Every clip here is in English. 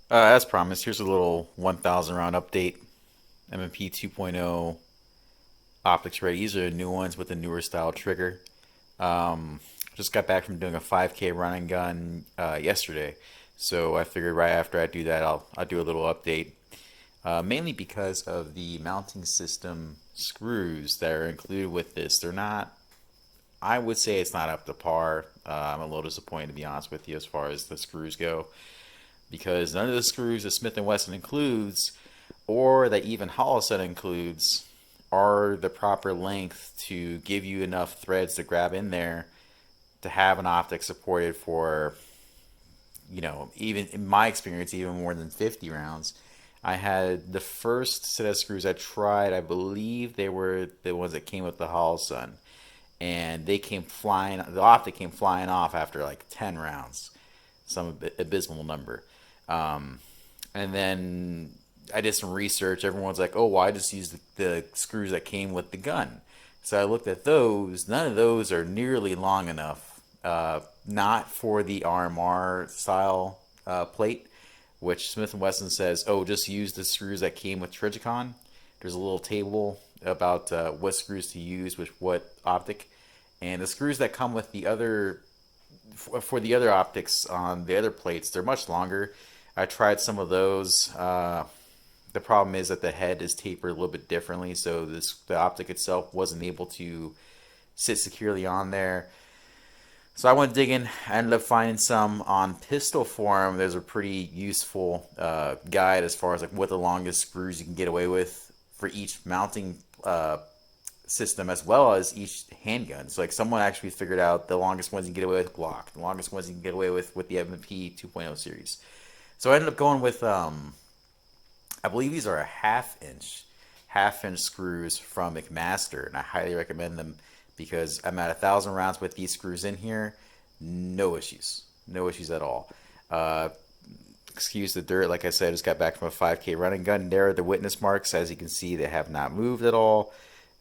As promised, here's a little 1000 round update. MMP 2.0 optics ready. These are new ones with the newer style trigger. Just got back from doing a 5K run and gun yesterday, so I figured right after I do that, I'll do a little update. Mainly because of the mounting system screws that are included with this. They're not. I would say it's not up to par. I'm a little disappointed to be honest with you as far as the screws go, because none of the screws that Smith and Wesson includes, or that even Holosun includes, are the proper length to give you enough threads to grab in there to have an optic supported for, even in my experience, even more than 50 rounds. I had the first set of screws I tried, I believe they were the ones that came with the Holosun, and they came flying. The optic came flying off after like 10 rounds, some abysmal number. Um, and then I did some research. Everyone's like, "Oh, why just use the screws that came with the gun?" So I looked at those. None of those are nearly long enough. Not for the RMR style plate, which Smith and Wesson says, "Oh, just use the screws that came with Trigicon." There's a little table about what screws to use with what optic, and the screws that come with the other for the other optics on the other plates, they're much longer. I tried some of those. The problem is that the head is tapered a little bit differently, so the optic itself wasn't able to sit securely on there. So I went digging. I ended up finding some on Pistol Forum. There's a pretty useful guide as far as like what the longest screws you can get away with for each mounting system, as well as each handgun. So like someone actually figured out the longest ones you can get away with Glock, the longest ones you can get away with the MP 2.0 series. So I ended up going with I believe these are a half inch screws from Mcmaster, and I highly recommend them because I'm at 1,000 rounds with these screws in here. No issues, no issues at all. Uh, Excuse the dirt. Like I said, I just got back from a 5K running gun. There are the witness marks. As you can see, they have not moved at all.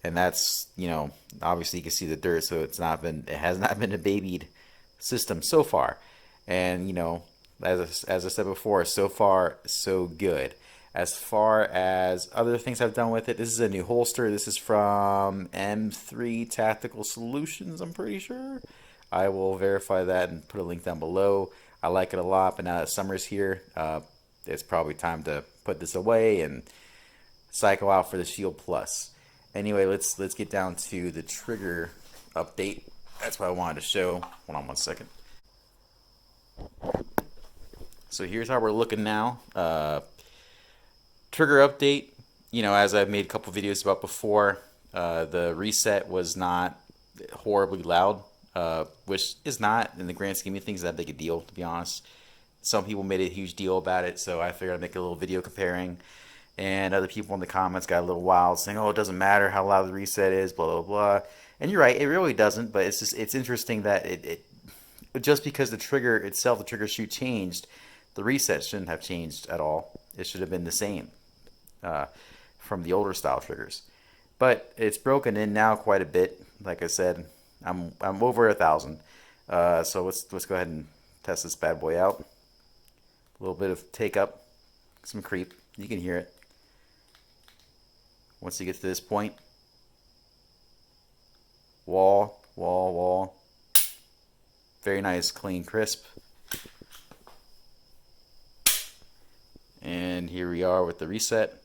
And that's, obviously you can see the dirt, so it has not been a babied system so far. And, as I said before, so far, so good. As far as other things I've done with it, this is a new holster. This is from M3 Tactical Solutions, I'm pretty sure. I will verify that and put a link down below. I like it a lot, but now that summer's here, it's probably time to put this away and cycle out for the Shield Plus. Anyway, let's get down to the trigger update. That's what I wanted to show. Hold on one second. So here's how we're looking now. Trigger update. As I've made a couple videos about before, the reset was not horribly loud, which is not, in the grand scheme of things, that big a deal, to be honest. Some people made a huge deal about it, so I figured I'd make a little video comparing. And other people in the comments got a little wild, saying, "Oh, it doesn't matter how loud the reset is, blah blah blah." And you're right, it really doesn't. But it's interesting that it just because the trigger itself, the trigger shoot changed, the reset shouldn't have changed at all. It should have been the same uh, from the older style triggers. But it's broken in now quite a bit. Like I said, I'm over 1,000. So let's go ahead and test this bad boy out. A little bit of take up, some creep. You can hear it. Once you get to this point, wall, wall, wall. Very nice, clean, crisp. And here we are with the reset.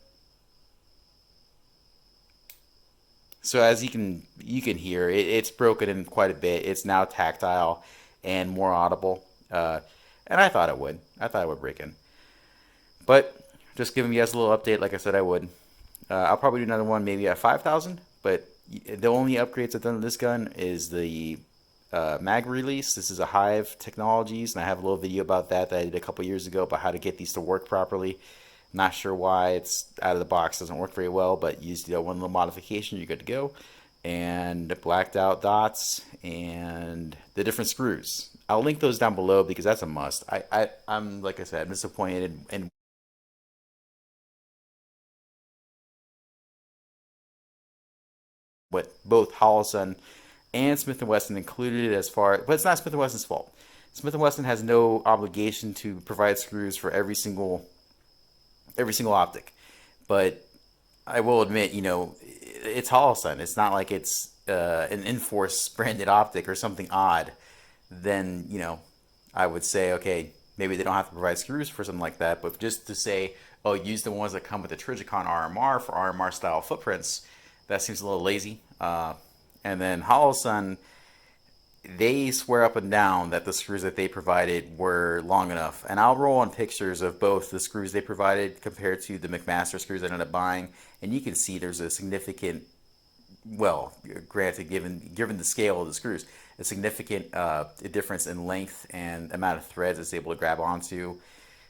So as you can hear, it's broken in quite a bit. It's now tactile and more audible. And I thought it would. I thought it would break in. But just giving you guys a little update, like I said I would. I'll probably do another one maybe at 5,000. But the only upgrades I've done to this gun is the mag release. This is a Hyve Technologies, and I have a little video about that I did a couple years ago about how to get these to work properly. Not sure why it's out of the box, doesn't work very well, but you just do one little modification, you're good to go. And blacked out dots and the different screws. I'll link those down below because that's a must. I'm like I said, I'm disappointed in what both Holosun and Smith and Wesson included as far, but it's not Smith and Wesson's fault. Smith & Wesson has no obligation to provide screws for every single optic, but I will admit, it's Holosun. It's not like it's an Inforce branded optic or something odd. Then, I would say, okay, maybe they don't have to provide screws for something like that. But just to say, oh, use the ones that come with the Trigicon RMR for RMR style footprints, that seems a little lazy. And then Holosun, they swear up and down that the screws that they provided were long enough. And I'll roll on pictures of both the screws they provided compared to the Mcmaster screws I ended up buying. And you can see there's a significant, well, granted, given the scale of the screws, a significant difference in length and amount of threads it's able to grab onto.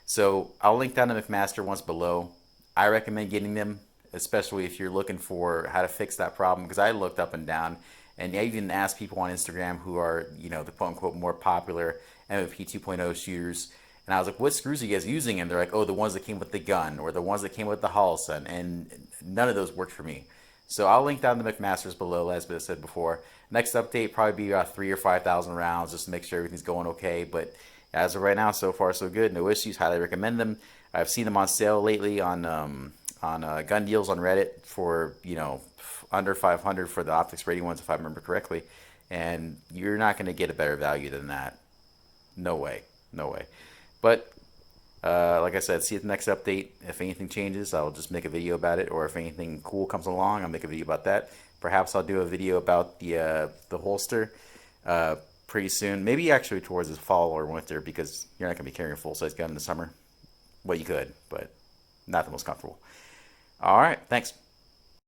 So I'll link down the Mcmaster ones below. I recommend getting them, especially if you're looking for how to fix that problem, because I looked up and down, and I even asked people on Instagram who are, the quote unquote more popular MVP 2.0 shooters, and I was like, what screws are you guys using? And they're like, oh, the ones that came with the gun, or the ones that came with the Holosun, and none of those worked for me. So I'll link down the Mcmasters below, as I said before. Next update probably be about 3,000 or 5,000 rounds, just to make sure everything's going okay. But as of right now, so far so good, no issues. Highly recommend them. I've seen them on sale lately on gun deals on Reddit for under 500 for the optics rating ones, if I remember correctly. And you're not going to get a better value than that. No way, no way. But like I said, see you at the next update. If anything changes, I'll just make a video about it, or if anything cool comes along, I'll make a video about that. Perhaps I'll do a video about the holster pretty soon. Maybe actually towards the fall or winter, because you're not going to be carrying a full-size gun in the summer. Well, you could, but not the most comfortable. All right, thanks.